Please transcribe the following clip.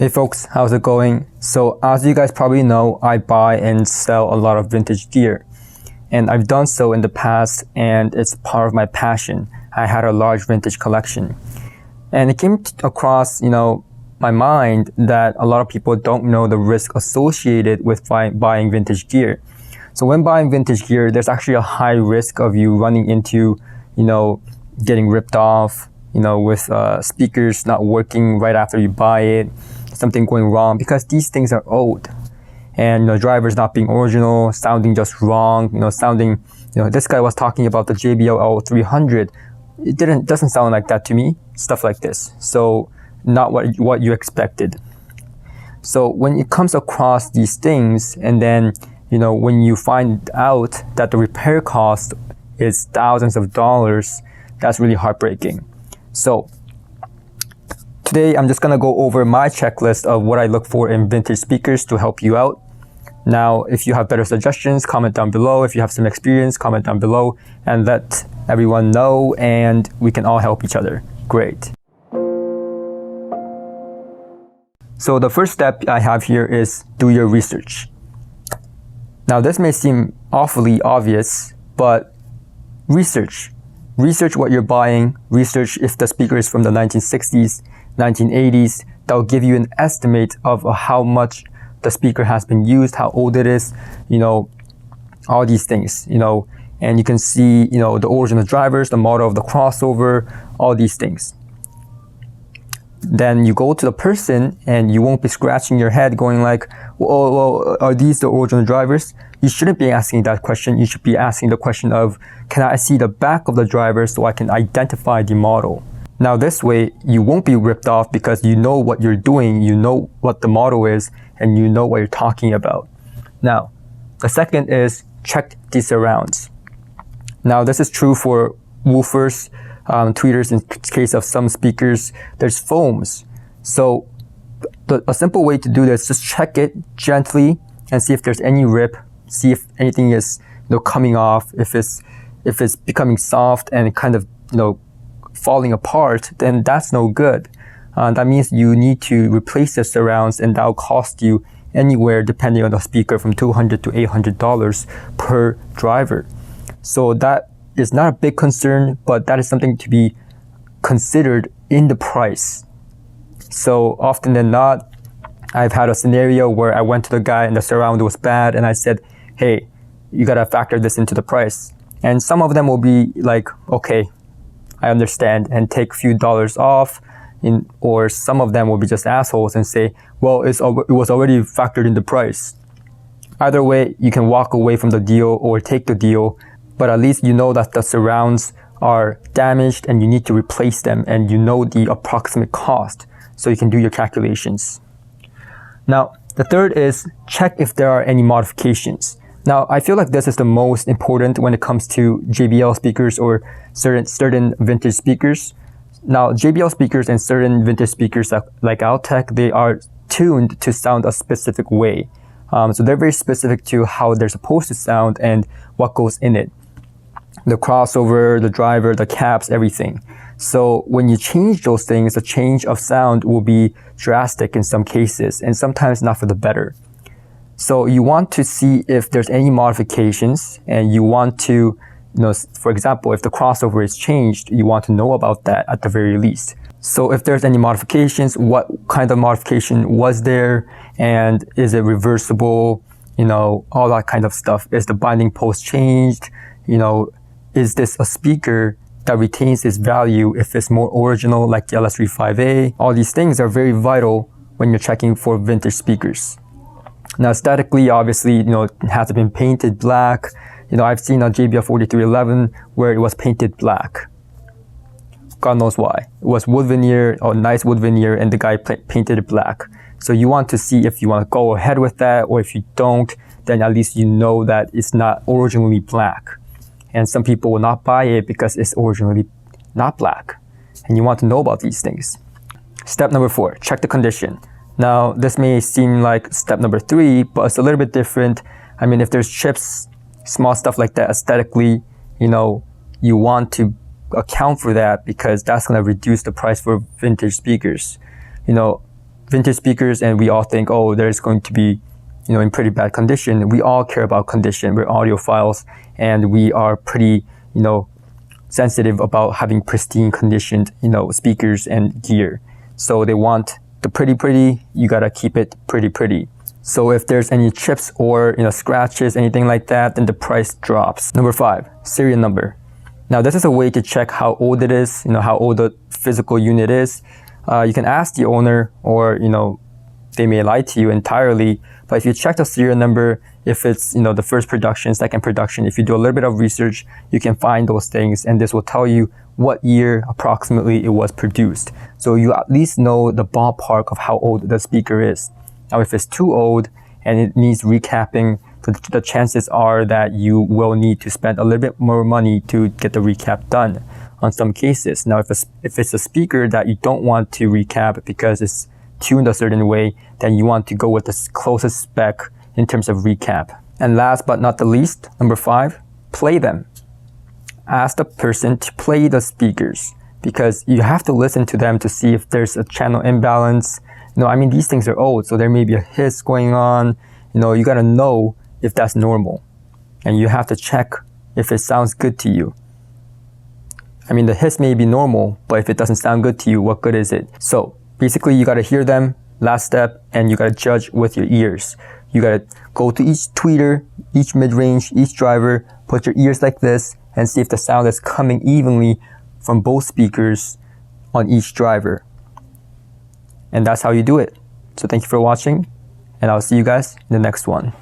Hey folks, how's it going? So as you guys probably know, I buy and sell a lot of vintage gear. And I've done so in the past, and it's part of my passion. I had a large vintage collection. And it came across, my mind that a lot of people don't know the risk associated with buying vintage gear. So when buying vintage gear, there's actually a high risk of you running into, getting ripped off, with speakers not working right after you buy it, something going wrong, because these things are old. And drivers not being original, sounding just wrong, this guy was talking about the JBL L300. It doesn't sound like that to me, stuff like this. So not what you expected. So when it comes across these things, and then when you find out that the repair cost is thousands of dollars, that's really heartbreaking. So today I'm just gonna go over my checklist of what I look for in vintage speakers to help you out. Now, if you have better suggestions, comment down below. If you have some experience, comment down below and let everyone know, and we can all help each other. Great. So the first step I have here is do your research. Now this may seem awfully obvious, but research what you're buying, research if the speaker is from the 1960s, 1980s. That'll give you an estimate of how much the speaker has been used, how old it is, all these things, and you can see, the original drivers, the model of the crossover, all these things. Then you go to the person and you won't be scratching your head going like, well, are these the original drivers? You shouldn't be asking that question. You should be asking the question of, can I see the back of the driver so I can identify the model? Now this way, you won't be ripped off because you know what you're doing, you know what the model is, and you know what you're talking about. Now, the second is check the surrounds. Now this is true for woofers, tweeters. In case of some speakers, there's foams. So a simple way to do this, just check it gently and see if there's any rip, see if anything is coming off. If it's becoming soft and kind of falling apart, then that's no good. That means you need to replace the surrounds, and that'll cost you anywhere, depending on the speaker, from $200 to $800 per driver. So that is not a big concern, but that is something to be considered in the price. So often than not, I've had a scenario where I went to the guy and the surround was bad, and I said, hey, you gotta factor this into the price. And some of them will be like, okay, I understand, and take a few dollars off. Or some of them will be just assholes and say, well, it was already factored in the price. Either way, you can walk away from the deal or take the deal, but at least you know that the surrounds are damaged and you need to replace them, and you know the approximate cost, so you can do your calculations. Now, the third is check if there are any modifications. Now, I feel like this is the most important when it comes to JBL speakers or certain vintage speakers. Now, JBL speakers and certain vintage speakers like Altec, they are tuned to sound a specific way. So they're very specific to how they're supposed to sound and what goes in it. The crossover, the driver, the caps, everything. So when you change those things, the change of sound will be drastic in some cases, and sometimes not for the better. So you want to see if there's any modifications, and you want to, for example, if the crossover is changed, you want to know about that at the very least. So if there's any modifications, what kind of modification was there, and is it reversible, all that kind of stuff. Is the binding post changed? Is this a speaker that retains its value if it's more original, like the LS35A? All these things are very vital when you're checking for vintage speakers. Now, aesthetically, obviously, it hasn't been painted black. I've seen a JBL 4311 where it was painted black. God knows why. It was wood veneer, or nice wood veneer, and the guy painted it black. So you want to see if you want to go ahead with that, or if you don't, then at least you know that it's not originally black. And some people will not buy it because it's originally not black. And you want to know about these things. Step number 4, check the condition. Now, this may seem like step number 3, but it's a little bit different. I mean, if there's chips, small stuff like that, aesthetically, you want to account for that, because that's going to reduce the price for vintage speakers. vintage speakers and we all think, oh, there's going to be, in pretty bad condition. We all care about condition. We're audiophiles and we are pretty, sensitive about having pristine conditioned, speakers and gear. So they want the pretty, you gotta keep it pretty. So if there's any chips or, scratches, anything like that, then the price drops. Number 5, serial number. Now this is a way to check how old it is, how old the physical unit is. You can ask the owner or, they may lie to you entirely. But if you check the serial number, if it's, the first production, second production, if you do a little bit of research, you can find those things and this will tell you what year approximately it was produced. So you at least know the ballpark of how old the speaker is. Now, if it's too old and it needs recapping, the chances are that you will need to spend a little bit more money to get the recap done on some cases. Now, if it's a speaker that you don't want to recap because it's tuned a certain way, then you want to go with the closest spec in terms of recap. And last but not the least, number 5, play them. Ask the person to play the speakers because you have to listen to them to see if there's a channel imbalance. These things are old, so there may be a hiss going on. You gotta know if that's normal. And you have to check if it sounds good to you. The hiss may be normal, but if it doesn't sound good to you, what good is it? So basically, you gotta hear them, last step, and you gotta judge with your ears. You gotta go to each tweeter, each mid-range, each driver, put your ears like this, and see if the sound is coming evenly from both speakers on each driver. And that's how you do it. So thank you for watching, and I'll see you guys in the next one.